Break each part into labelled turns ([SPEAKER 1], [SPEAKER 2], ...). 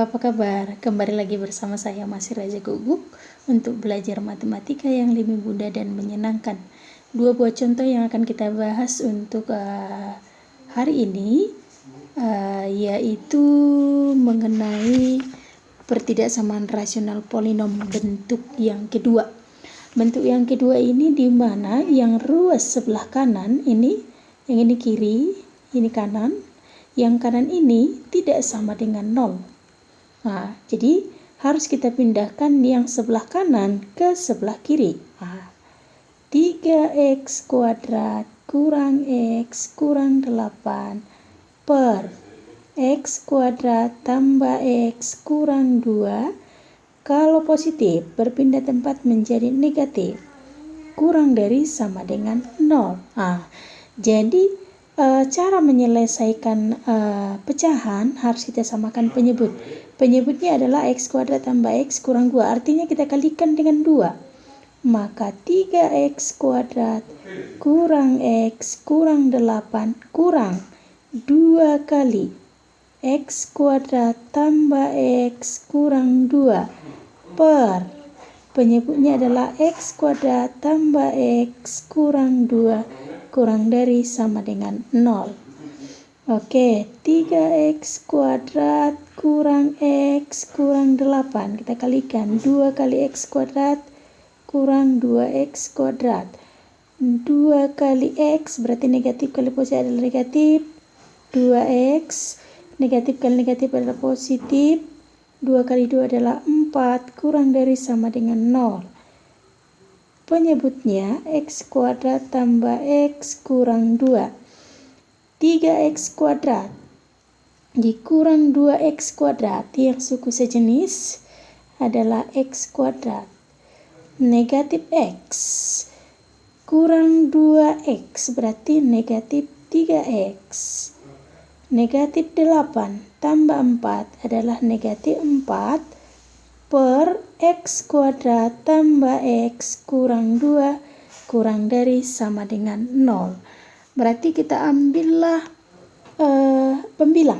[SPEAKER 1] Halo, apa kabar? Kembali lagi bersama saya Masih Raja Guguk untuk belajar matematika yang lebih mudah dan menyenangkan. Dua buah contoh yang akan kita bahas untuk hari ini yaitu mengenai pertidaksamaan rasional polinom bentuk yang kedua. Bentuk yang kedua ini di mana yang ruas sebelah kanan ini, yang ini kiri, ini kanan, yang kanan ini tidak sama dengan 0. Nah, jadi harus kita pindahkan yang sebelah kanan ke sebelah kiri. 3x kuadrat kurang x kurang 8 per x kuadrat tambah x kurang 2. Kalau positif berpindah tempat menjadi negatif, kurang dari sama dengan 0. Jadi cara menyelesaikan pecahan harus kita samakan penyebut. Penyebutnya adalah x kuadrat tambah x kurang 2. Artinya kita kalikan dengan 2. Maka 3x kuadrat kurang x kurang 8 kurang 2 kali x kuadrat tambah x kurang 2 per penyebutnya adalah x kuadrat tambah x kurang 2 kurang dari sama dengan 0. Oke, 3x kuadrat kurang x kurang 8. Kita kalikan 2 kali x kuadrat kurang 2x kuadrat. 2 kali x berarti negatif kali positif adalah negatif. 2x negatif kali negatif adalah positif. 2 kali 2 adalah 4 kurang dari sama dengan 0. Penyebutnya x kuadrat tambah x kurang 2. 3x kuadrat dikurang 2x kuadrat yang suku sejenis adalah x kuadrat. Negatif x kurang 2x berarti negatif 3x. Negatif 8 tambah 4 adalah negatif 4 per x kuadrat tambah x kurang 2 kurang dari sama dengan 0. Berarti kita ambillah pembilang.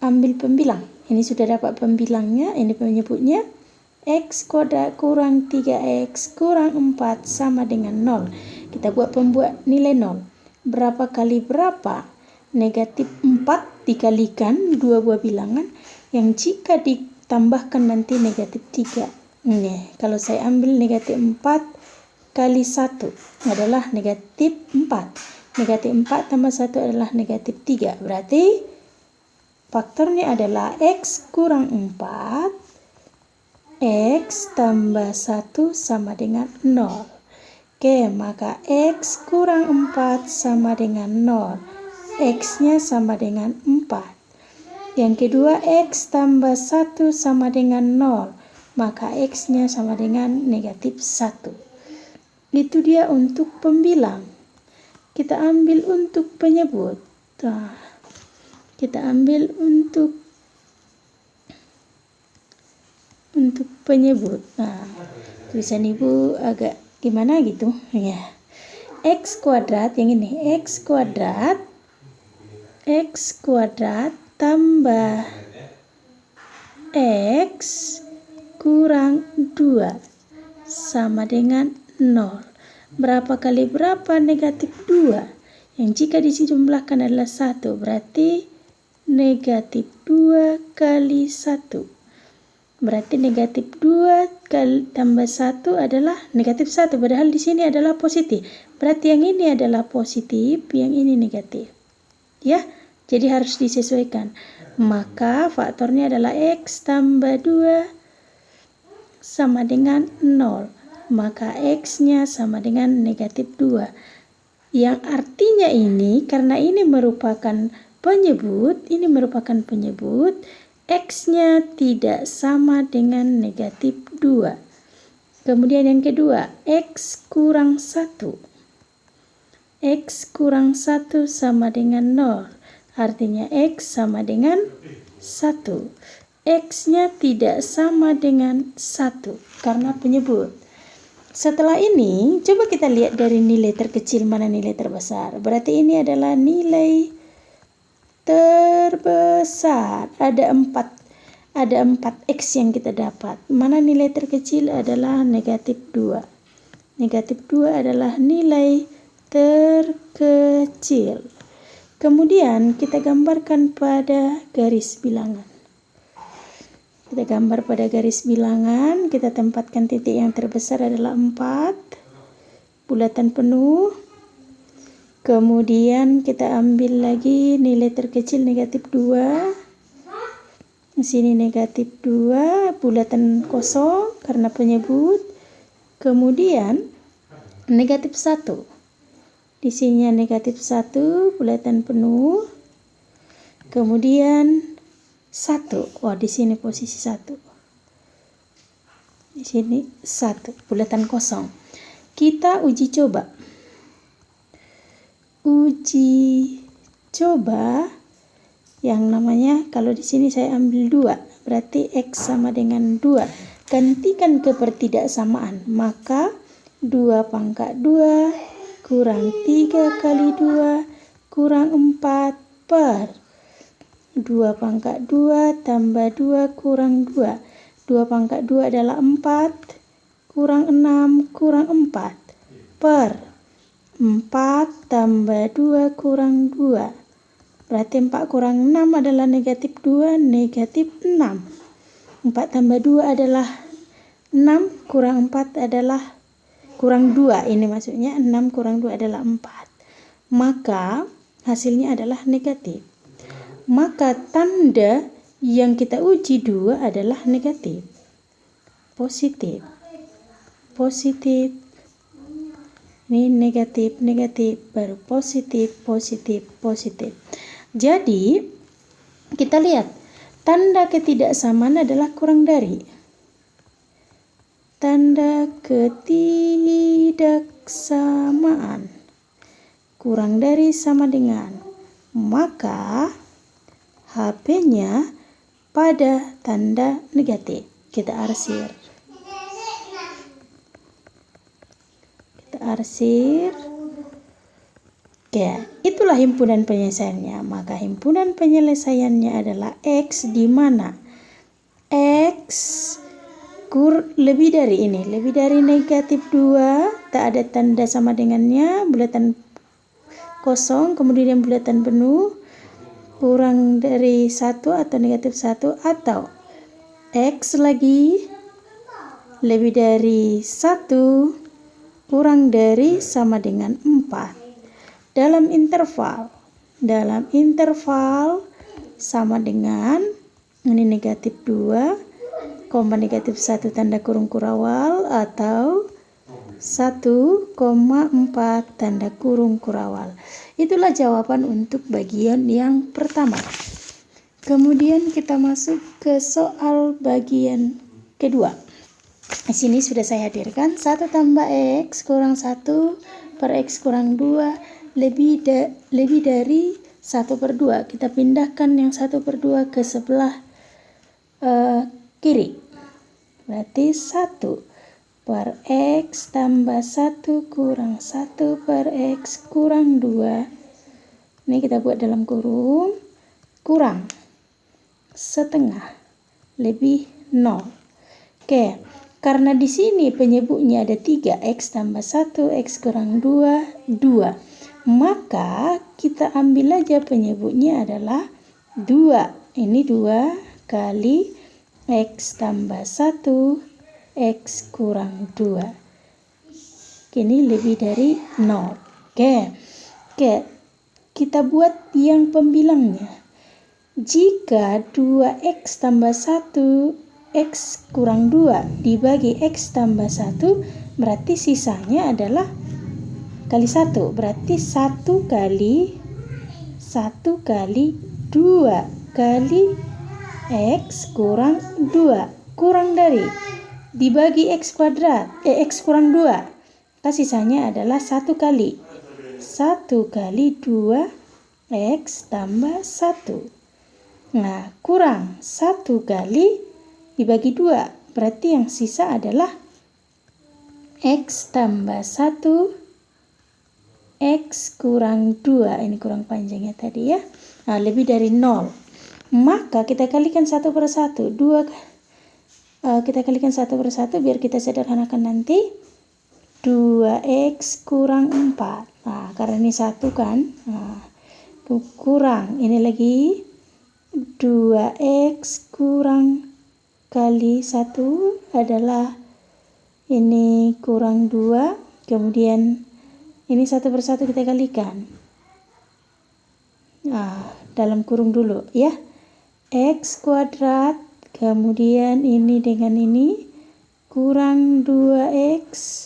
[SPEAKER 1] Ambil pembilang. Ini sudah dapat pembilangnya, ini penyebutnya. X kuadrat kurang 3x kurang 4 sama dengan 0. Kita buat pembuat nilai 0. Berapa kali berapa? Negatif 4 dikalikan dua buah bilangan yang jika ditambahkan nanti negatif 3. Kalau saya ambil negatif 4 kali 1 adalah negatif 4. Negatif 4 tambah 1 adalah negatif 3. Berarti faktornya adalah x kurang 4, x tambah 1 sama dengan 0. Oke, maka x kurang 4 sama dengan 0. X-nya sama dengan 4. Yang kedua, x tambah 1 sama dengan 0. Maka x-nya sama dengan negatif 1. Itu dia untuk pembilang. Kita ambil untuk penyebut. Kita ambil untuk penyebut. Tulisan ibu agak gimana gitu ya. X kuadrat yang ini, x kuadrat tambah x kurang 2 sama dengan 0. Berapa kali berapa? Negatif 2. Yang jika dijumlahkan adalah 1, berarti negatif 2 kali 1. Berarti negatif 2 kali tambah 1 adalah negatif 1. Padahal di sini adalah positif. Berarti yang ini adalah positif, yang ini negatif. Ya, jadi harus disesuaikan. Maka faktornya adalah x tambah 2 sama dengan 0. Maka x-nya sama dengan negatif 2. Yang artinya ini, karena ini merupakan penyebut, x-nya tidak sama dengan negatif 2. Kemudian yang kedua, x kurang 1. X kurang 1 sama dengan 0. Artinya x sama dengan 1. X-nya tidak sama dengan 1 karena penyebut. Setelah ini, coba kita lihat dari nilai terkecil mana nilai terbesar. Berarti ini adalah nilai terbesar. Ada 4 X yang kita dapat. Mana nilai terkecil adalah negatif 2. Negatif 2 adalah nilai terkecil. Kemudian kita gambarkan pada garis bilangan. Kita gambar pada garis bilangan, kita tempatkan titik yang terbesar adalah 4, bulatan penuh. Kemudian kita ambil lagi nilai terkecil negatif 2. Di sini negatif 2, bulatan kosong karena penyebut. Kemudian negatif 1. Di sini negatif 1, bulatan penuh. Kemudian 1. Oh, di sini posisi 1. Di sini 1, bulatan kosong. Kita uji coba. Uji coba yang namanya, kalau di sini saya ambil 2, berarti X sama dengan 2. Gantikan kepertidaksamaan, maka 2 pangkat 2 kurang 3 kali 2 kurang 4 per 2 pangkat 2 tambah 2 kurang 2. 2 pangkat 2 adalah 4 kurang 6 kurang 4 per 4 tambah 2 kurang 2. Berarti 4 kurang 6 adalah negatif 2, negatif 6. 4 tambah 2 adalah 6, kurang 4 adalah kurang 2. Ini maksudnya 6 kurang 2 adalah 4. Maka hasilnya adalah negatif. Maka tanda yang kita uji 2 adalah negatif. Positif. Positif. Ini negatif, negatif, baru positif, positif, positif. Jadi, kita lihat, tanda ketidaksamaan adalah kurang dari. Tanda ketidaksamaan. Kurang dari sama dengan. Maka, HP-nya pada tanda negatif. Kita arsir. Arsir. Oke, itulah himpunan penyelesaiannya. Maka himpunan penyelesaiannya adalah X, di mana X lebih dari ini, lebih dari negatif 2, tak ada tanda sama dengannya, bulatan kosong, kemudian bulatan penuh, kurang dari 1 atau negatif 1, atau X lagi lebih dari 1 kurang dari sama dengan 4 dalam interval sama dengan ini negatif 2, negatif 1 tanda kurung kurawal, atau 1,4 tanda kurung kurawal. Itulah jawaban untuk bagian yang pertama. Kemudian kita masuk ke soal bagian kedua. Di sini sudah saya hadirkan 1 tambah X kurang 1 per X kurang 2 lebih dari 1 per 2. Kita pindahkan yang 1 per 2 ke sebelah kiri. Berarti 1 per X tambah 1 kurang 1 per X kurang 2. Ini kita buat dalam kurung. Kurang setengah lebih 0. Oke. Karena di sini penyebutnya ada 3, X tambah 1, X kurang 2, 2. Maka kita ambil aja penyebutnya adalah 2. Ini 2 kali X tambah 1, X kurang 2. Ini lebih dari 0. Oke. Kita buat yang pembilangnya. Jika 2X tambah 1 X kurang 2 dibagi X tambah 1, berarti sisanya adalah kali 1. Berarti 1 kali 2 kali X kurang 2. Kurang dari. Dibagi X kuadrat. X kurang 2. Sisanya adalah 1 kali. 1 kali 2 X tambah 1. Nah, kurang 1 kali dibagi 2, berarti yang sisa adalah X tambah 1, X kurang 2. Ini kurang panjangnya tadi ya. lebih dari 0. Maka kita kalikan 1 per 1. Kita kalikan 1 per 1 biar kita sederhanakan nanti. 2x kurang 4. Nah, karena ini 1 kan. Nah, kurang. Ini lagi 2x kurang kali 1 adalah ini kurang 2. Kemudian ini 1 per 1 kita kalikan. Nah, dalam kurung dulu ya. X kuadrat. Kemudian ini dengan ini kurang 2x.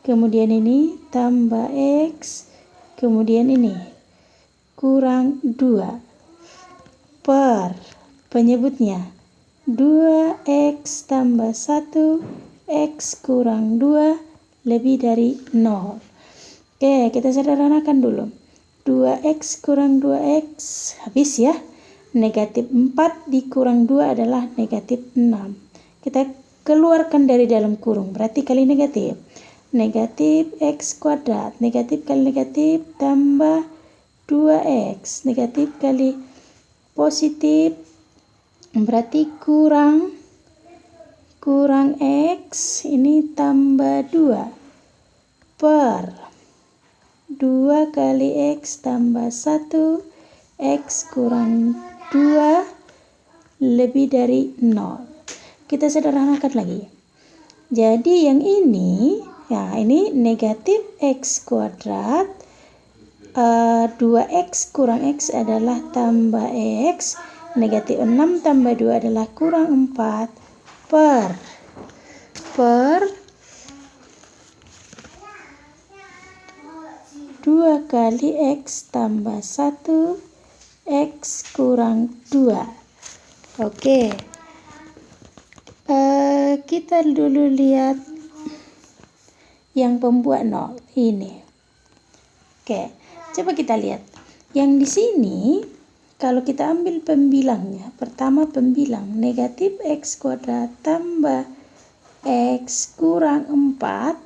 [SPEAKER 1] Kemudian ini tambah x, kemudian ini kurang 2 per penyebutnya 2x tambah 1, x kurang 2 lebih dari 0. Oke, kita sederhanakan dulu. 2x kurang 2x, habis ya. Negatif 4 dikurang 2 adalah negatif 6. Kita keluarkan dari dalam kurung, berarti kali negatif. Negatif x kuadrat, negatif kali negatif tambah 2x, negatif kali positif berarti kurang x, ini tambah 2 per 2 kali x tambah 1, x kurang 2 lebih dari 0. Kita sederhanakan lagi. Jadi yang ini, ya ini negatif x kuadrat, 2x kurang x adalah tambah x, negatif 6 tambah 2 adalah kurang 4 per 2 kali x tambah 1, x kurang 2. Oke. Kita dulu lihat yang pembuat 0 ini. Oke, coba kita lihat. Yang di sini kalau kita ambil pembilangnya, pertama pembilang negatif x kuadrat tambah x kurang 4.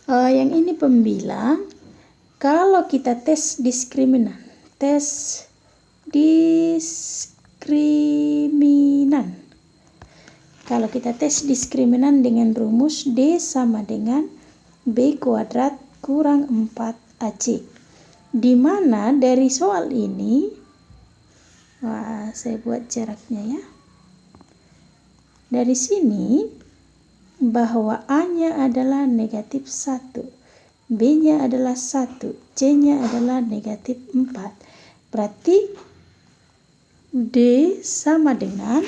[SPEAKER 1] Yang ini pembilang. Kalau kita tes diskriminan, kalau kita tes diskriminan dengan rumus D sama dengan B kuadrat kurang 4AC. Di mana dari soal ini, saya buat jaraknya ya. Dari sini, bahwa A-nya adalah negatif 1, B-nya adalah 1, C-nya adalah negatif 4. Berarti D sama dengan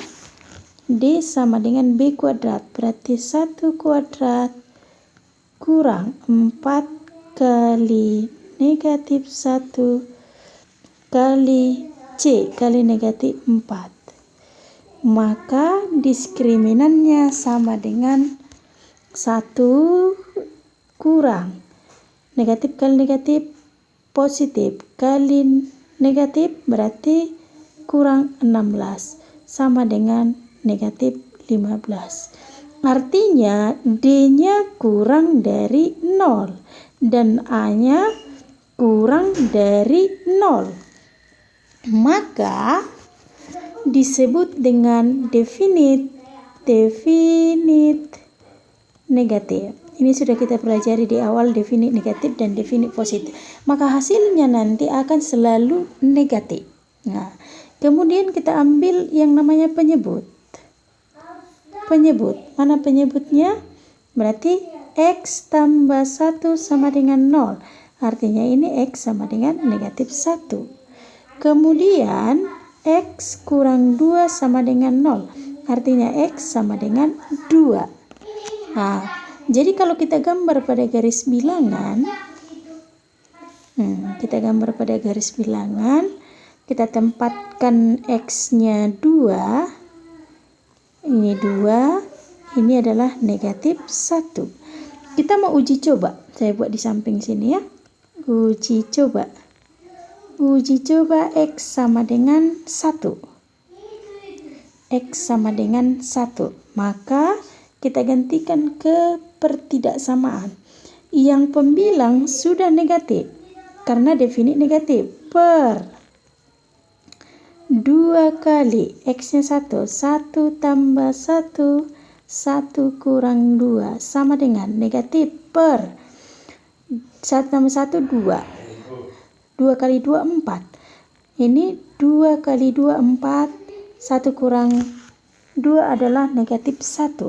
[SPEAKER 1] B kuadrat, berarti 1 kuadrat kurang 4 kali negatif 1 kali C kali negatif 4. Maka diskriminannya sama dengan 1 kurang negatif kali negatif positif kali negatif berarti kurang 16 sama dengan negatif 15. Artinya D-nya kurang dari 0 dan A-nya kurang dari 0. Maka disebut dengan definite negatif. Ini sudah kita pelajari di awal, definite negatif dan definite positif. Maka hasilnya nanti akan selalu negatif. Nah, kemudian kita ambil yang namanya penyebut. Mana penyebutnya? Berarti x tambah 1 sama dengan 0. Artinya ini x sama dengan negatif 1. Kemudian x kurang 2 sama dengan 0. Artinya x sama dengan 2. Nah, jadi kalau kita gambar pada garis bilangan, kita tempatkan x-nya 2. Ini 2, ini adalah negatif 1. Kita mau uji coba. Saya buat di samping sini ya. Uji coba x sama dengan 1. X sama dengan 1. Maka kita gantikan ke pertidaksamaan. Yang pembilang sudah negatif karena definite negatif per 2 kali X-nya 1, 1 tambah 1, 1 kurang 2 sama dengan negatif per 1 tambah 1, 2. 2 kali 2, 4. Ini 2 kali 2, 4. 1 kurang 2 adalah negatif 1.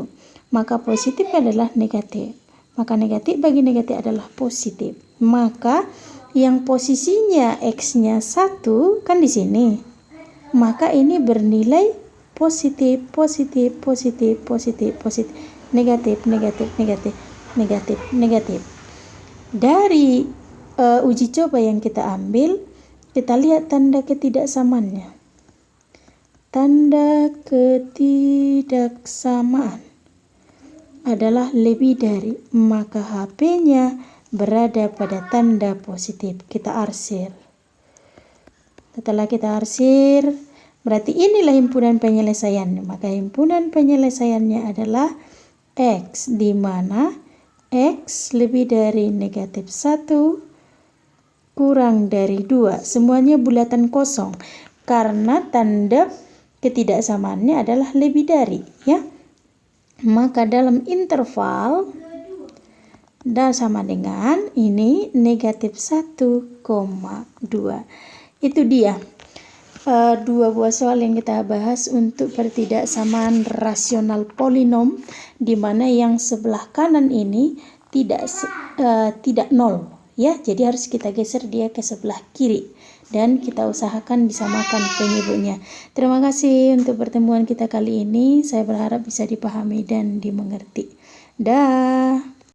[SPEAKER 1] Maka positif adalah negatif. Maka negatif bagi negatif adalah positif. Maka yang posisinya X-nya 1 kan di sini. Maka ini bernilai positif, positif, positif, positif, positif, negatif, negatif, negatif, negatif, negatif. Dari uji coba yang kita ambil, kita lihat tanda ketidaksamaannya. Tanda ketidaksamaan adalah lebih dari, maka HP-nya berada pada tanda positif. Kita arsir. Setelah kita arsir, berarti inilah himpunan penyelesaiannya. Maka himpunan penyelesaiannya adalah X, di mana X lebih dari negatif 1 kurang dari 2. Semuanya bulatan kosong. Karena tanda ketidaksamaannya adalah lebih dari, ya. Maka dalam interval sama dengan ini negatif 1,2. Itu dia 2 buah soal yang kita bahas untuk pertidaksamaan rasional polinom, di mana yang sebelah kanan ini tidak nol, ya. Jadi harus kita geser dia ke sebelah kiri dan kita usahakan disamakan penyebutnya. Terima kasih untuk pertemuan kita kali ini. Saya berharap bisa dipahami dan dimengerti. Dah.